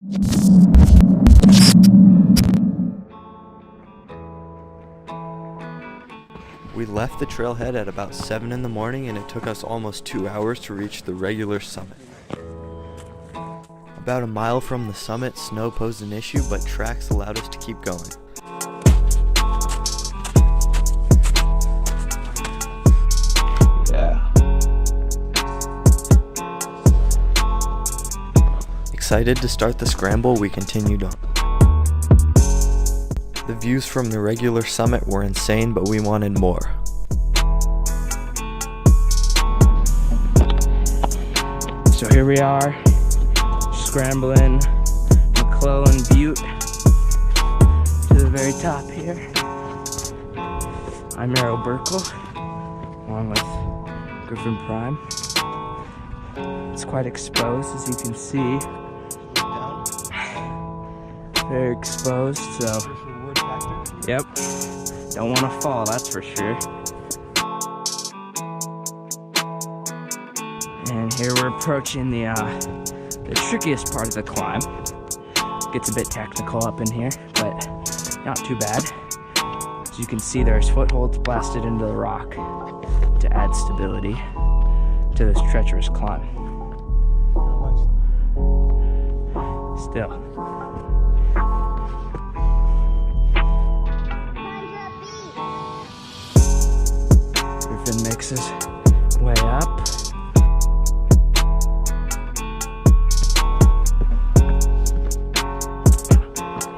We left the trailhead at about 7 in the morning and it took us almost 2 hours to reach the regular summit. About a mile from the summit, snow posed an issue, but tracks allowed us to keep going. Yeah. Excited to start the scramble, we continued on. The views from the regular summit were insane, but we wanted more. So here we are, scrambling McClellan Butte to the very top here. I'm Arrow Burkle, along with Griffin Prime. It's quite exposed, as you can see. Very exposed, so yep, don't want to fall, that's for sure. And here we're approaching the trickiest part of the climb. Gets a bit technical up in here, but not too bad. As you can see, there's footholds blasted into the rock to add stability to this treacherous climb. Still. Griffin makes his way up.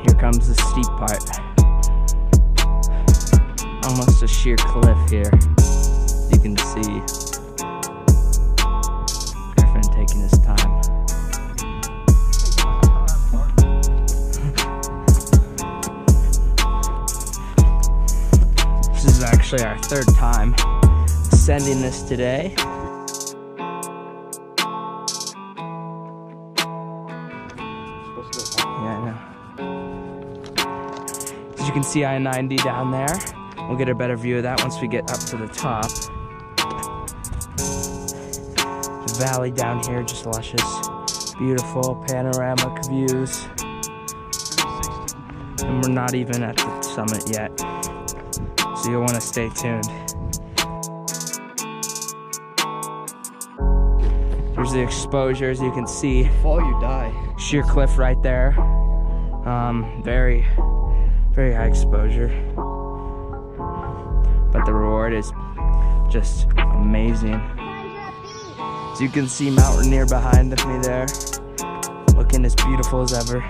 Here comes the steep part. Almost a sheer cliff here. You can see Griffin taking his time. This is actually our third time ascending this today. Yeah, I know. As you can see, I-90 down there. We'll get a better view of that once we get up to the top. The valley down here, just luscious, beautiful panoramic views. And we're not even at the summit yet, so you'll want to stay tuned. Here's the exposure, as you can see. Fall, you die. Sheer cliff right there. Very, very high exposure. But the reward is just amazing. As you can see, Mountaineer behind me there, looking as beautiful as ever.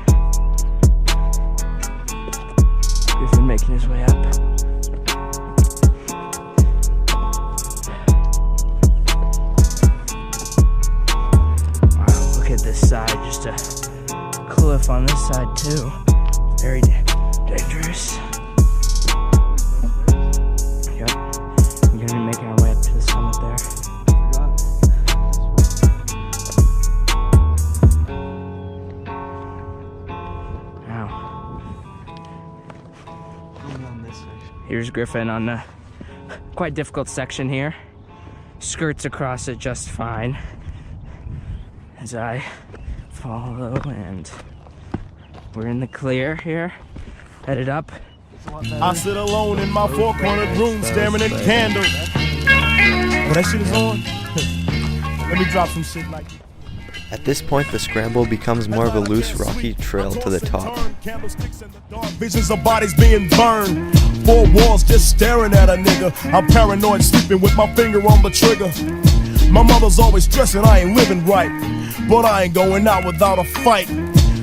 Griffin making his way up. This side, just a cliff on this side too. Very dangerous. Yep, we're gonna be making our way up to the summit there. Now, here's Griffin on the quite difficult section here. Skirts across it just fine. As I follow, and we're in the clear here, headed up. I sit alone in my four-cornered room staring at candles. Oh, that shit is on? Let me drop some shit like that. At this point, the scramble becomes more of a loose, rocky trail to the top. Visions of bodies being burned. Four walls just staring at a nigga. I'm paranoid, sleeping with my finger on the trigger. My mother's always stressing I ain't living right, but I ain't going out without a fight.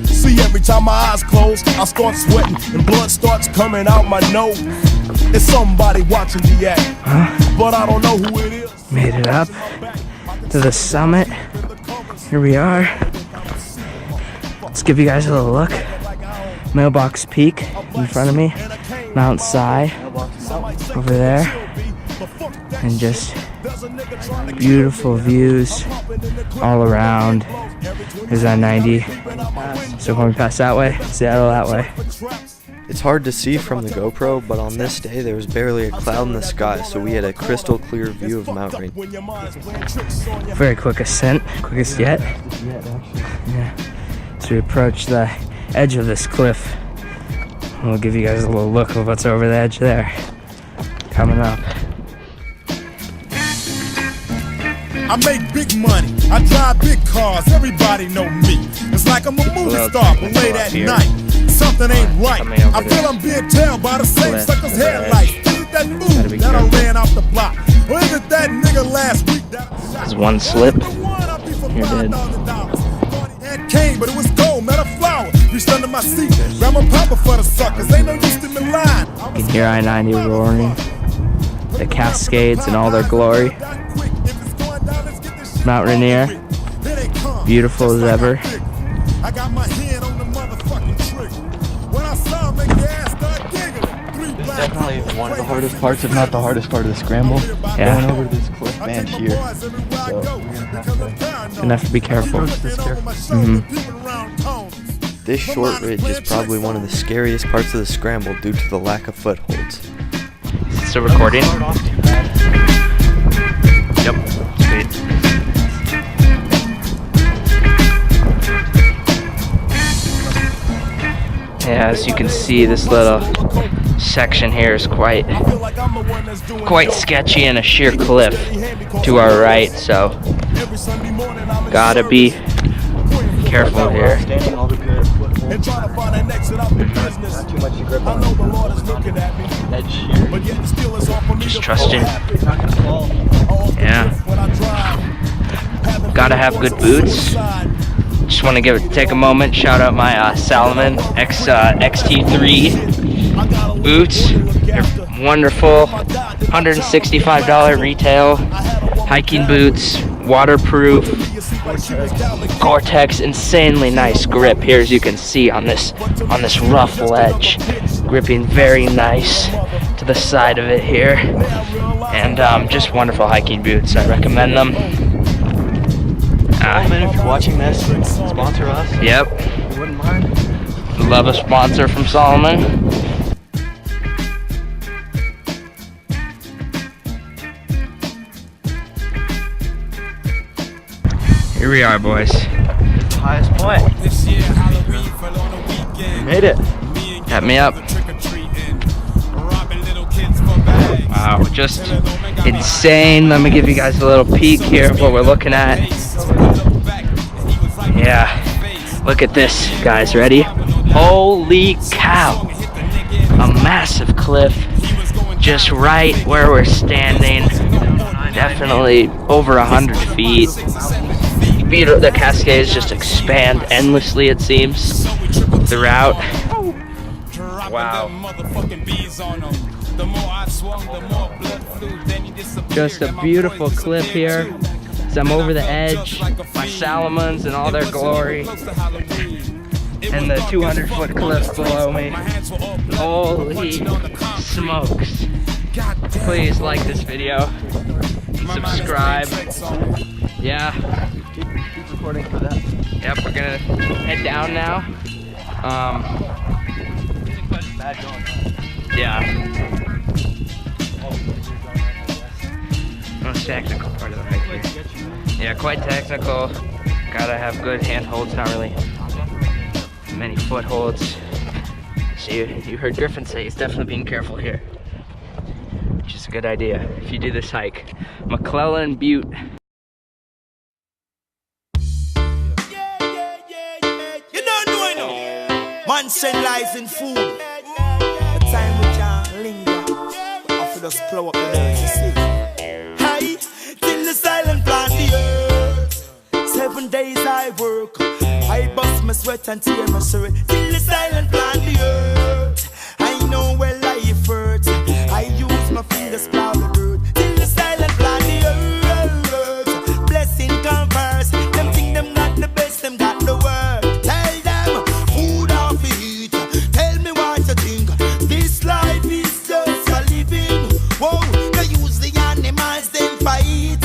See, every time my eyes close, I start sweating and blood starts coming out my nose. It's somebody watching the act, but I don't know who it is. Made it up to the summit. Here we are. Let's give you guys a little look. Mailbox Peak in front of me. Mount Si over there. And just beautiful views all around. There's I-90. So when we pass that way, Seattle that way. It's hard to see from the GoPro, but on this day there was barely a cloud in the sky, so we had a crystal clear view of Mount Rainier. Very quick ascent, quickest yet. Yeah. As we approach the edge of this cliff, we'll give you guys a little look of what's over the edge there. Coming up. I make big money, I drive big cars, everybody know me. It's like I'm a movie star, but late at night, something ain't right. I feel I'm being tailed by the same sucker's headlights. Is it that fool that I ran off the block? Or is it that nigga last week that There's one slip, you're dead. Came, but it was gold, not a flower. Reached under my seat, grab my papa for the suckers. Ain't no use to me lying. You can hear I-90 roaring, the Cascades in all their glory. Mount Rainier, beautiful as ever. I got my hand on the motherfucking trigger. When I saw him, make your ass start giggling. This is definitely one of the hardest parts, if not the hardest part of the scramble. Yeah. Going over this cliff bench here. So You're gonna have to be careful. this short ridge is probably one of the scariest parts of the scramble due to the lack of footholds. Still recording? Yep. Sweet. Yeah, as you can see, this little section here is quite sketchy and a sheer cliff to our right, so gotta be careful here. Just trusting. Yeah. Gotta have good boots. Just want to take a moment, shout out my Salomon XT3 boots. They're wonderful, $165 retail hiking boots, waterproof, Gore-Tex, insanely nice grip here, as you can see on this rough ledge, gripping very nice to the side of it here, and just wonderful hiking boots. I recommend them. If you're watching this, sponsor us. Yep. You wouldn't mind. Love a sponsor from Solomon. Here we are, boys. The highest point. We made it. Tap me up. Wow, just insane. Let me give you guys a little peek here of what we're looking at. Yeah, look at this, guys. Ready? Holy cow! A massive cliff just right where we're standing. Definitely over 100 feet. The Cascades just expand endlessly, it seems, throughout. Wow. Just a beautiful cliff here. As I'm over the edge, my Salomons in all their glory, and the 200-foot cliff below me. Holy smokes. Please like this video, subscribe. Yeah. Keep recording for that. Yep, we're gonna head down now. Yeah. Most technical part of the hike here. Yeah, quite technical. Gotta have good handholds, not really many footholds. So you heard Griffin say he's definitely being careful here, which is a good idea if you do this hike. McClellan Butte. Mansion lies in food. The time we can't linger. We offer us plow up the earth, you see. Hey, till the silent plant the earth. 7 days I work. I bust my sweat and tear my shirt. Till the silent plant the earth. I know where life hurts. I use my fingers plow the dirt. Till the silent plant the earth. Blessing converse. Them think them not the best, them got the word. Tell them food off eat. Tell me what you think. This life is just a living. Whoa, they use the animals them fighting.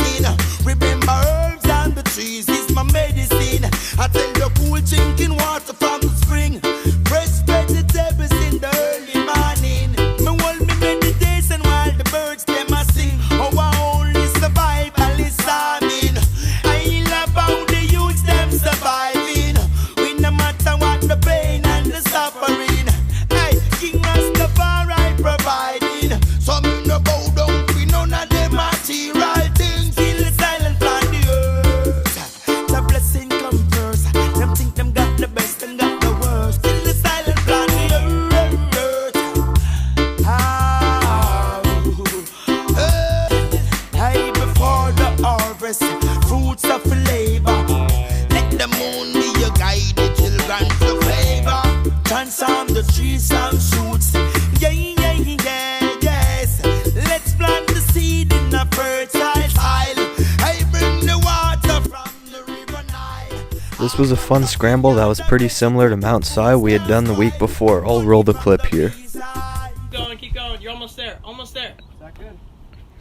Remember herbs and the trees is my medicine. I tell you cool drinking water from the spring. Fresh vegetables in the early morning. was a fun scramble that was pretty similar to Mount Si we had done the week before. I'll roll the clip here. Keep going. You're almost there. Almost there. Is that good?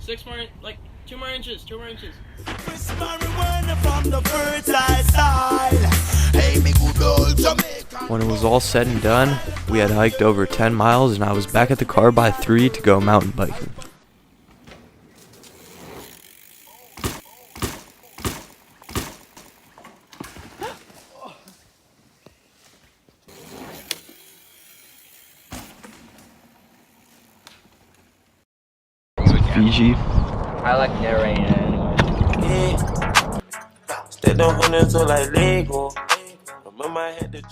6 more, like 2 more inches. 2 more inches. When it was all said and done, we had hiked over 10 miles and I was back at the car by 3 to go mountain biking. Fiji. I like narrating. Stay down on it so like Lego. Remember I had to